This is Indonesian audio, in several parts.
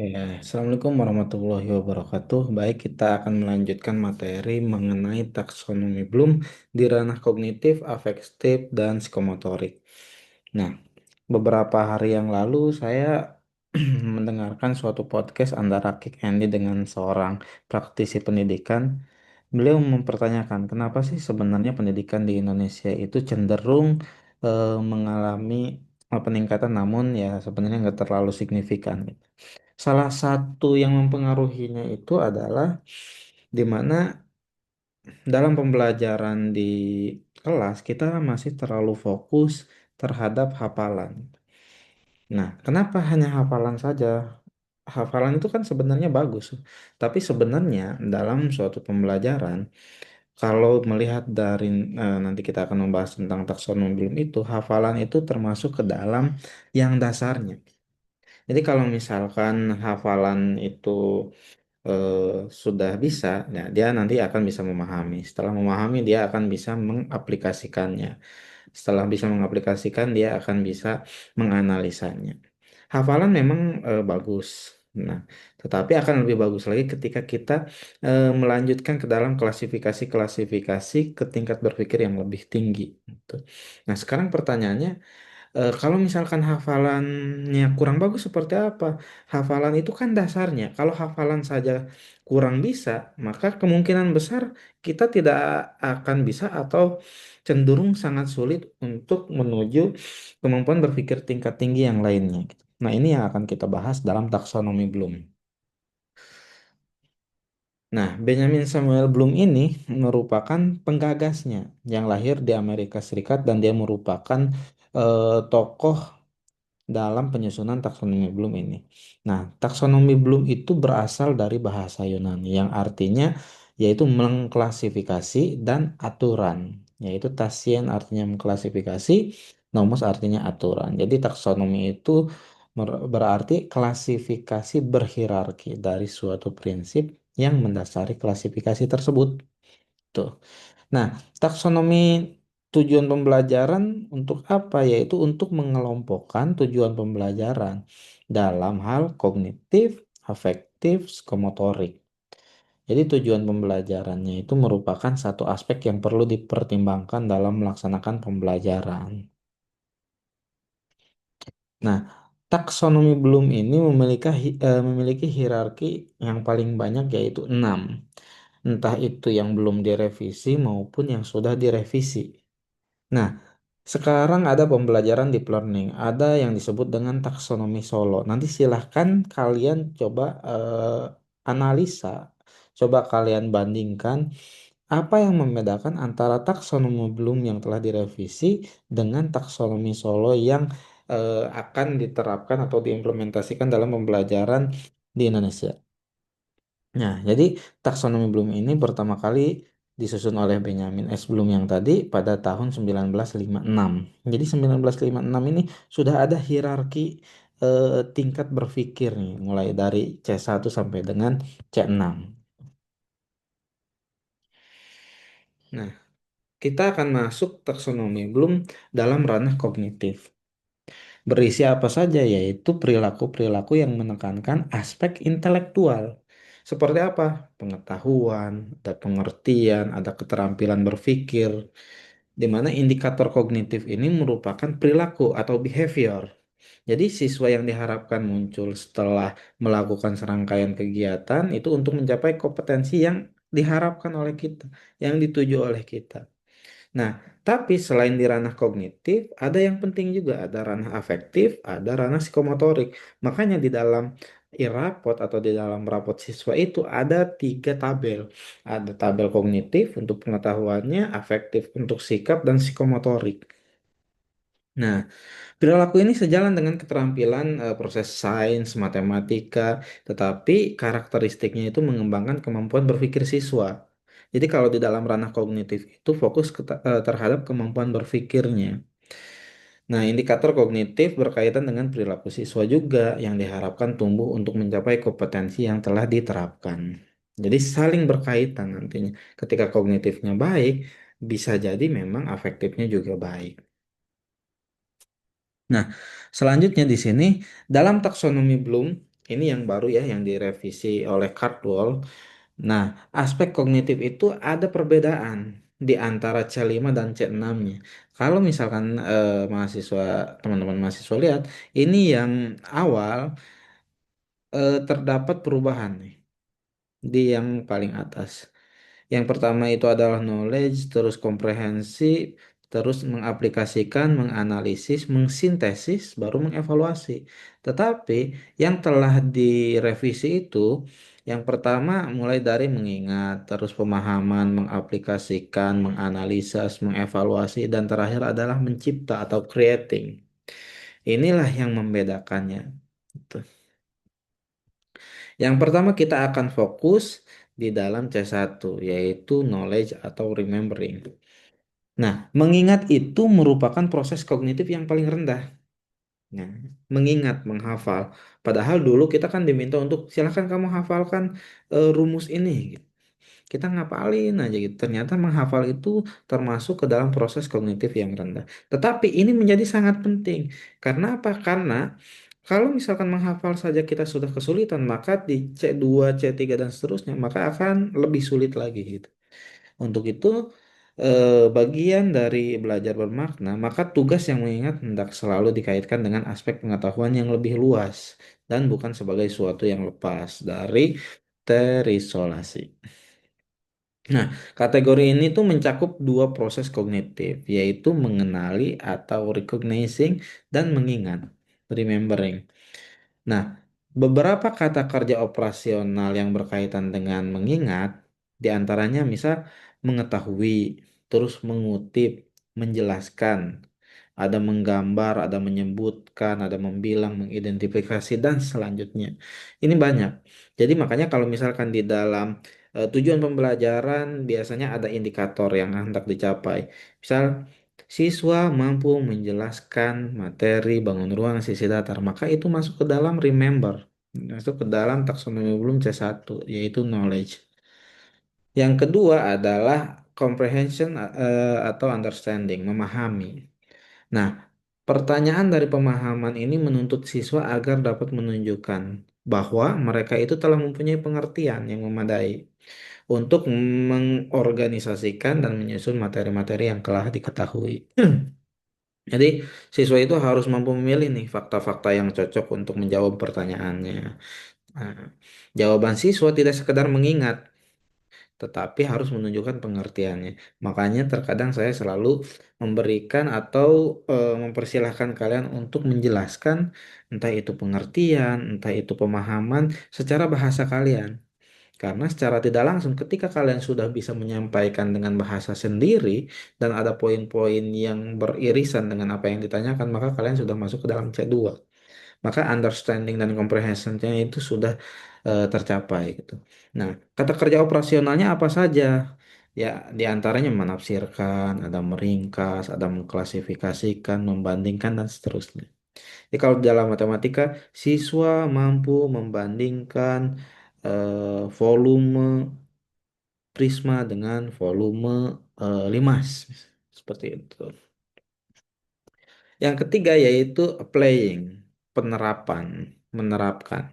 Ya, Assalamualaikum warahmatullahi wabarakatuh. Baik, kita akan melanjutkan materi mengenai taksonomi Bloom di ranah kognitif, afektif, dan psikomotorik. Nah, beberapa hari yang lalu saya mendengarkan suatu podcast antara Kik Andy dengan seorang praktisi pendidikan. Beliau mempertanyakan kenapa sih sebenarnya pendidikan di Indonesia itu cenderung mengalami peningkatan, namun ya sebenarnya nggak terlalu signifikan. Salah satu yang mempengaruhinya itu adalah di mana dalam pembelajaran di kelas kita masih terlalu fokus terhadap hafalan. Nah, kenapa hanya hafalan saja? Hafalan itu kan sebenarnya bagus, tapi sebenarnya dalam suatu pembelajaran, kalau melihat dari nanti kita akan membahas tentang taksonomi Bloom itu, hafalan itu termasuk ke dalam yang dasarnya. Jadi kalau misalkan hafalan itu eh, sudah bisa, ya dia nanti akan bisa memahami. Setelah memahami, dia akan bisa mengaplikasikannya. Setelah bisa mengaplikasikan, dia akan bisa menganalisanya. Hafalan memang bagus. Nah, tetapi akan lebih bagus lagi ketika kita melanjutkan ke dalam klasifikasi-klasifikasi ke tingkat berpikir yang lebih tinggi. Gitu. Nah, sekarang pertanyaannya, kalau misalkan hafalannya kurang bagus seperti apa? Hafalan itu kan dasarnya. Kalau hafalan saja kurang bisa, maka kemungkinan besar kita tidak akan bisa atau cenderung sangat sulit untuk menuju kemampuan berpikir tingkat tinggi yang lainnya, gitu. Nah, ini yang akan kita bahas dalam taksonomi Bloom. Nah, Benjamin Samuel Bloom ini merupakan penggagasnya yang lahir di Amerika Serikat dan dia merupakan tokoh dalam penyusunan taksonomi Bloom ini. Nah, taksonomi Bloom itu berasal dari bahasa Yunani yang artinya yaitu mengklasifikasi dan aturan. Yaitu tasien artinya mengklasifikasi, nomos artinya aturan. Jadi taksonomi itu berarti klasifikasi berhierarki dari suatu prinsip yang mendasari klasifikasi tersebut. Tuh. Nah, taksonomi tujuan pembelajaran untuk apa? Yaitu untuk mengelompokkan tujuan pembelajaran dalam hal kognitif, afektif, psikomotorik. Jadi tujuan pembelajarannya itu merupakan satu aspek yang perlu dipertimbangkan dalam melaksanakan pembelajaran. Nah, taksonomi Bloom ini memiliki hierarki yang paling banyak yaitu 6. Entah itu yang belum direvisi maupun yang sudah direvisi. Nah, sekarang ada pembelajaran deep learning, ada yang disebut dengan taksonomi solo. Nanti silahkan kalian coba analisa, coba kalian bandingkan apa yang membedakan antara taksonomi Bloom yang telah direvisi dengan taksonomi solo yang akan diterapkan atau diimplementasikan dalam pembelajaran di Indonesia. Nah, jadi taksonomi Bloom ini pertama kali disusun oleh Benjamin S. Bloom yang tadi pada tahun 1956. Jadi 1956 ini sudah ada hierarki tingkat berpikir nih, mulai dari C1 sampai dengan C6. Nah, kita akan masuk taksonomi Bloom dalam ranah kognitif. Berisi apa saja, yaitu perilaku-perilaku yang menekankan aspek intelektual. Seperti apa? Pengetahuan, ada pengertian, ada keterampilan berpikir, di mana indikator kognitif ini merupakan perilaku atau behavior. Jadi siswa yang diharapkan muncul setelah melakukan serangkaian kegiatan itu untuk mencapai kompetensi yang diharapkan oleh kita, yang dituju oleh kita. Nah, tapi selain di ranah kognitif, ada yang penting juga, ada ranah afektif, ada ranah psikomotorik. Makanya di dalam rapot atau di dalam rapot siswa itu ada 3 tabel. Ada tabel kognitif untuk pengetahuannya, afektif untuk sikap, dan psikomotorik. Nah, perilaku ini sejalan dengan keterampilan proses sains, matematika, tetapi karakteristiknya itu mengembangkan kemampuan berpikir siswa. Jadi kalau di dalam ranah kognitif itu fokus terhadap kemampuan berpikirnya. Nah, indikator kognitif berkaitan dengan perilaku siswa juga yang diharapkan tumbuh untuk mencapai kompetensi yang telah diterapkan. Jadi saling berkaitan nantinya. Ketika kognitifnya baik, bisa jadi memang afektifnya juga baik. Nah, selanjutnya di sini dalam taksonomi Bloom Ini yang baru ya, yang direvisi oleh Cardwell. Nah, aspek kognitif itu ada perbedaan di antara C5 dan C6-nya. Kalau misalkan mahasiswa, teman-teman mahasiswa lihat, ini yang awal terdapat perubahan nih di yang paling atas. Yang pertama itu adalah knowledge, terus komprehensi, terus mengaplikasikan, menganalisis, mengsintesis, baru mengevaluasi. Tetapi yang telah direvisi itu, yang pertama mulai dari mengingat, terus pemahaman, mengaplikasikan, menganalisis, mengevaluasi, dan terakhir adalah mencipta atau creating. Inilah yang membedakannya. Gitu. Yang pertama kita akan fokus di dalam C1, yaitu knowledge atau remembering. Nah, mengingat itu merupakan proses kognitif yang paling rendah. Nah, mengingat, menghafal. Padahal dulu kita kan diminta untuk silahkan kamu hafalkan rumus ini. Gitu. Kita ngapalin aja gitu. Ternyata menghafal itu termasuk ke dalam proses kognitif yang rendah. Tetapi ini menjadi sangat penting. Karena apa? Karena kalau misalkan menghafal saja kita sudah kesulitan, maka di C2, C3 dan seterusnya, maka akan lebih sulit lagi gitu. Untuk itu, bagian dari belajar bermakna, maka tugas yang mengingat hendak selalu dikaitkan dengan aspek pengetahuan yang lebih luas dan bukan sebagai suatu yang lepas dari terisolasi. Nah, kategori ini tuh mencakup dua proses kognitif, yaitu mengenali atau recognizing dan mengingat, remembering. Nah, beberapa kata kerja operasional yang berkaitan dengan mengingat, diantaranya misal mengetahui, terus mengutip, menjelaskan, ada menggambar, ada menyebutkan, ada membilang, mengidentifikasi, dan selanjutnya. Ini banyak. Jadi makanya kalau misalkan di dalam tujuan pembelajaran biasanya ada indikator yang hendak dicapai. Misal siswa mampu menjelaskan materi bangun ruang sisi datar, maka itu masuk ke dalam remember, masuk ke dalam taksonomi belum C1, yaitu knowledge. Yang kedua adalah comprehension atau understanding, memahami. Nah, pertanyaan dari pemahaman ini menuntut siswa agar dapat menunjukkan bahwa mereka itu telah mempunyai pengertian yang memadai untuk mengorganisasikan dan menyusun materi-materi yang telah diketahui. Jadi, siswa itu harus mampu memilih nih fakta-fakta yang cocok untuk menjawab pertanyaannya. Nah, jawaban siswa tidak sekedar mengingat, tetapi harus menunjukkan pengertiannya. Makanya terkadang saya selalu memberikan atau mempersilahkan kalian untuk menjelaskan entah itu pengertian, entah itu pemahaman secara bahasa kalian. Karena secara tidak langsung ketika kalian sudah bisa menyampaikan dengan bahasa sendiri dan ada poin-poin yang beririsan dengan apa yang ditanyakan, maka kalian sudah masuk ke dalam C2. Maka understanding dan comprehension-nya itu sudah tercapai gitu. Nah, kata kerja operasionalnya apa saja? Ya, diantaranya menafsirkan, ada meringkas, ada mengklasifikasikan, membandingkan, dan seterusnya. Jadi kalau dalam matematika, siswa mampu membandingkan volume prisma dengan volume limas. Seperti itu. Yang ketiga yaitu applying, penerapan, menerapkan,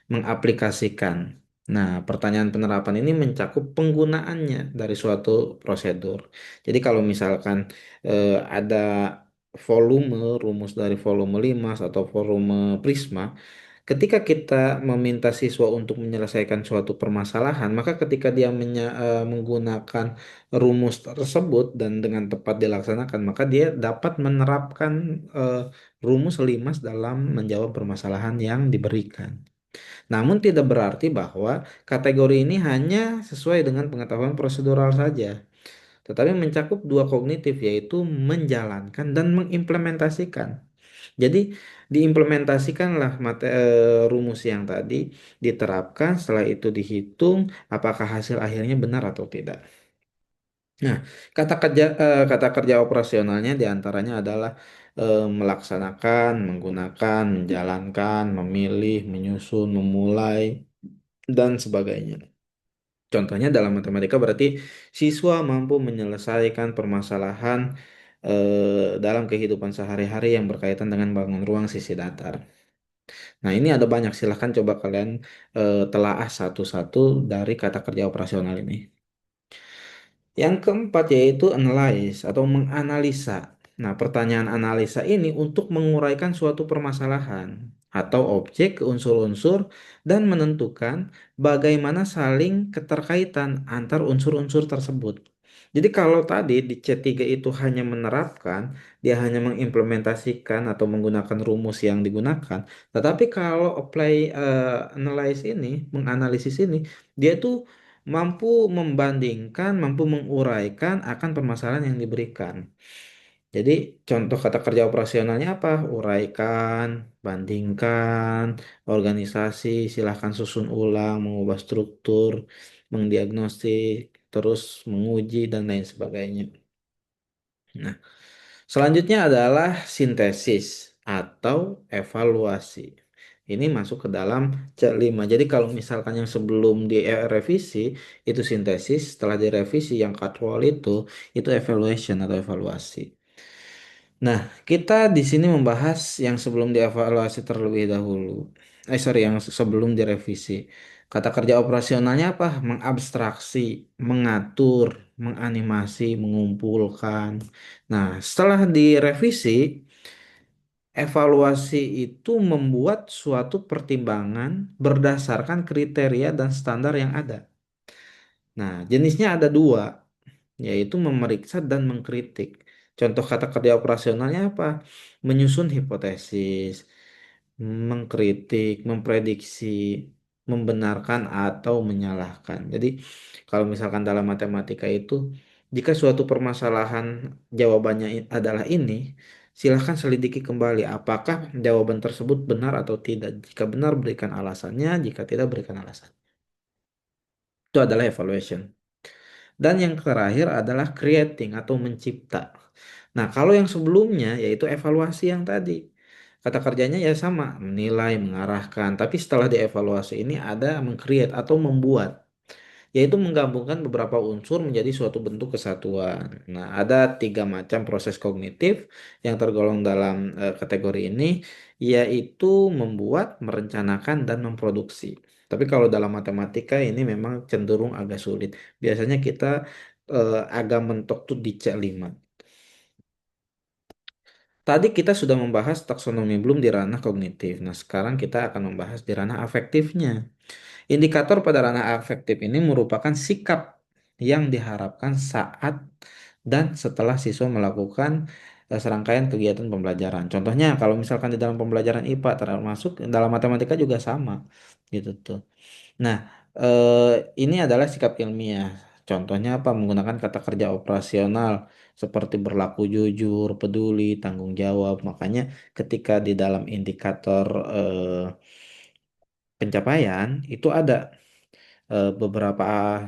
mengaplikasikan. Nah, pertanyaan penerapan ini mencakup penggunaannya dari suatu prosedur. Jadi kalau misalkan ada volume, rumus dari volume limas atau volume prisma, ketika kita meminta siswa untuk menyelesaikan suatu permasalahan, maka ketika dia menggunakan rumus tersebut dan dengan tepat dilaksanakan, maka dia dapat menerapkan eh, rumus limas dalam menjawab permasalahan yang diberikan. Namun tidak berarti bahwa kategori ini hanya sesuai dengan pengetahuan prosedural saja, tetapi mencakup dua kognitif yaitu menjalankan dan mengimplementasikan. Jadi diimplementasikanlah rumus yang tadi diterapkan, setelah itu dihitung apakah hasil akhirnya benar atau tidak. Nah, kata kerja operasionalnya diantaranya adalah melaksanakan, menggunakan, menjalankan, memilih, menyusun, memulai, dan sebagainya. Contohnya dalam matematika berarti siswa mampu menyelesaikan permasalahan dalam kehidupan sehari-hari yang berkaitan dengan bangun ruang sisi datar. Nah, ini ada banyak, silahkan coba kalian telaah satu-satu dari kata kerja operasional ini. Yang keempat yaitu analyze atau menganalisa. Nah, pertanyaan analisa ini untuk menguraikan suatu permasalahan atau objek ke unsur-unsur dan menentukan bagaimana saling keterkaitan antar unsur-unsur tersebut. Jadi kalau tadi di C3 itu hanya menerapkan, dia hanya mengimplementasikan atau menggunakan rumus yang digunakan. Tetapi kalau apply analyze ini, menganalisis ini, dia tuh mampu membandingkan, mampu menguraikan akan permasalahan yang diberikan. Jadi contoh kata kerja operasionalnya apa? Uraikan, bandingkan, organisasi, silahkan susun ulang, mengubah struktur, mendiagnostik, terus menguji dan lain sebagainya. Nah, selanjutnya adalah sintesis atau evaluasi. Ini masuk ke dalam C5. Jadi kalau misalkan yang sebelum direvisi itu sintesis, setelah direvisi yang casual itu evaluation atau evaluasi. Nah, kita di sini membahas yang sebelum dievaluasi terlebih dahulu. Sorry, yang sebelum direvisi. Kata kerja operasionalnya apa? Mengabstraksi, mengatur, menganimasi, mengumpulkan. Nah, setelah direvisi, evaluasi itu membuat suatu pertimbangan berdasarkan kriteria dan standar yang ada. Nah, jenisnya ada dua, yaitu memeriksa dan mengkritik. Contoh kata kerja operasionalnya apa? Menyusun hipotesis, mengkritik, memprediksi, membenarkan atau menyalahkan. Jadi, kalau misalkan dalam matematika itu, jika suatu permasalahan jawabannya adalah ini, silahkan selidiki kembali apakah jawaban tersebut benar atau tidak. Jika benar, berikan alasannya, jika tidak, berikan alasan. Itu adalah evaluation. Dan yang terakhir adalah creating atau mencipta. Nah, kalau yang sebelumnya yaitu evaluasi yang tadi. Kata kerjanya ya sama, menilai, mengarahkan. Tapi setelah dievaluasi ini ada mengcreate atau membuat, yaitu menggabungkan beberapa unsur menjadi suatu bentuk kesatuan. Nah, ada tiga macam proses kognitif yang tergolong dalam kategori ini, yaitu membuat, merencanakan, dan memproduksi. Tapi kalau dalam matematika ini memang cenderung agak sulit. Biasanya kita agak mentok tuh di C5. Tadi kita sudah membahas taksonomi Bloom di ranah kognitif. Nah, sekarang kita akan membahas di ranah afektifnya. Indikator pada ranah afektif ini merupakan sikap yang diharapkan saat dan setelah siswa melakukan serangkaian kegiatan pembelajaran. Contohnya, kalau misalkan di dalam pembelajaran IPA termasuk dalam matematika juga sama, gitu tuh. Nah, ini adalah sikap ilmiah. Contohnya apa? Menggunakan kata kerja operasional seperti berlaku jujur, peduli, tanggung jawab. Makanya ketika di dalam indikator pencapaian itu ada beberapa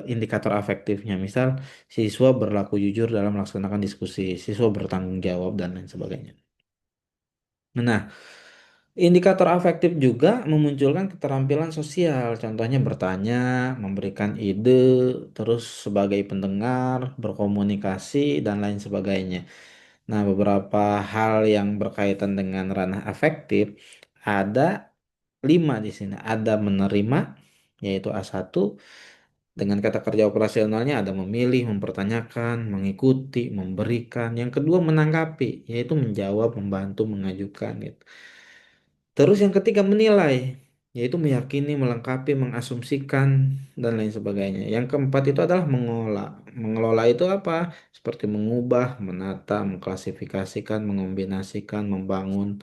indikator afektifnya. Misal, siswa berlaku jujur dalam melaksanakan diskusi, siswa bertanggung jawab, dan lain sebagainya. Nah, indikator afektif juga memunculkan keterampilan sosial, contohnya bertanya, memberikan ide, terus sebagai pendengar, berkomunikasi, dan lain sebagainya. Nah, beberapa hal yang berkaitan dengan ranah afektif ada 5 di sini. Ada menerima, yaitu A1. Dengan kata kerja operasionalnya ada memilih, mempertanyakan, mengikuti, memberikan. Yang kedua menanggapi, yaitu menjawab, membantu, mengajukan gitu. Terus yang ketiga menilai, yaitu meyakini, melengkapi, mengasumsikan, dan lain sebagainya. Yang keempat itu adalah mengelola. Mengelola itu apa? Seperti mengubah, menata, mengklasifikasikan, mengombinasikan, membangun.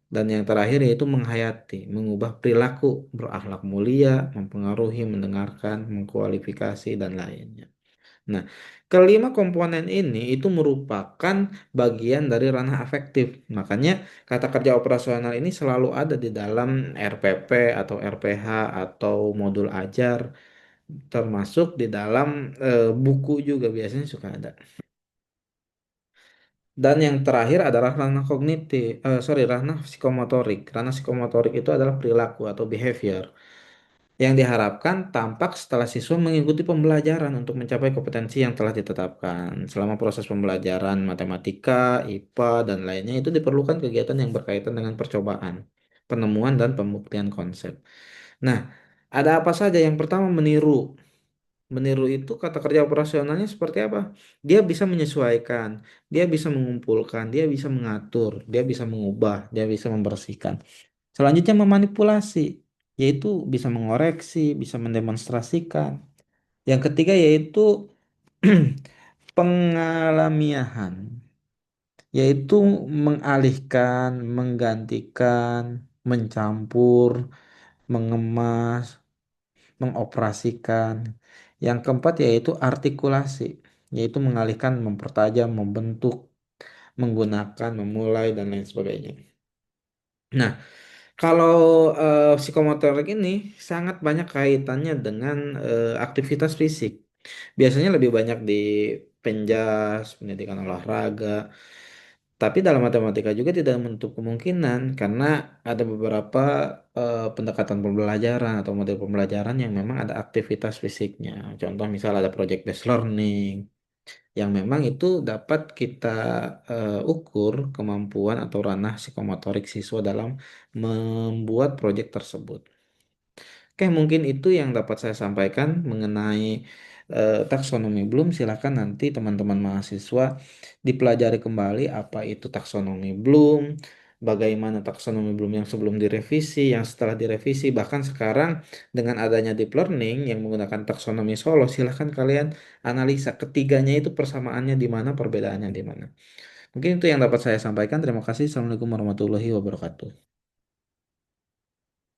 Dan yang terakhir yaitu menghayati, mengubah perilaku, berakhlak mulia, mempengaruhi, mendengarkan, mengkualifikasi, dan lainnya. Nah, kelima komponen ini itu merupakan bagian dari ranah afektif. Makanya kata kerja operasional ini selalu ada di dalam RPP atau RPH atau modul ajar, termasuk di dalam buku juga biasanya suka ada. Dan yang terakhir adalah ranah kognitif, ranah psikomotorik. Ranah psikomotorik itu adalah perilaku atau behavior yang diharapkan tampak setelah siswa mengikuti pembelajaran untuk mencapai kompetensi yang telah ditetapkan. Selama proses pembelajaran matematika, IPA, dan lainnya itu diperlukan kegiatan yang berkaitan dengan percobaan. penemuan dan pembuktian konsep. Nah, ada apa saja? Yang pertama meniru. Meniru itu kata kerja operasionalnya seperti apa? Dia bisa menyesuaikan, dia bisa mengumpulkan, dia bisa mengatur, dia bisa mengubah, dia bisa membersihkan. Selanjutnya memanipulasi, yaitu bisa mengoreksi, bisa mendemonstrasikan. Yang ketiga yaitu pengalamiahan, yaitu mengalihkan, menggantikan, mencampur, mengemas, mengoperasikan. Yang keempat yaitu artikulasi, yaitu mengalihkan, mempertajam, membentuk, menggunakan, memulai, dan lain sebagainya. Nah, kalau psikomotorik ini sangat banyak kaitannya dengan aktivitas fisik. Biasanya lebih banyak di penjas, pendidikan olahraga. Tapi dalam matematika juga tidak menutup kemungkinan karena ada beberapa pendekatan pembelajaran atau model pembelajaran yang memang ada aktivitas fisiknya. Contoh misal ada project based learning yang memang itu dapat kita ukur kemampuan atau ranah psikomotorik siswa dalam membuat proyek tersebut. Oke, mungkin itu yang dapat saya sampaikan mengenai taksonomi Bloom. Silakan nanti teman-teman mahasiswa dipelajari kembali apa itu taksonomi Bloom, bagaimana taksonomi Bloom yang sebelum direvisi, yang setelah direvisi, bahkan sekarang dengan adanya deep learning yang menggunakan taksonomi Solo, silakan kalian analisa ketiganya itu persamaannya di mana, perbedaannya di mana. Mungkin itu yang dapat saya sampaikan. Terima kasih. Assalamualaikum warahmatullahi wabarakatuh.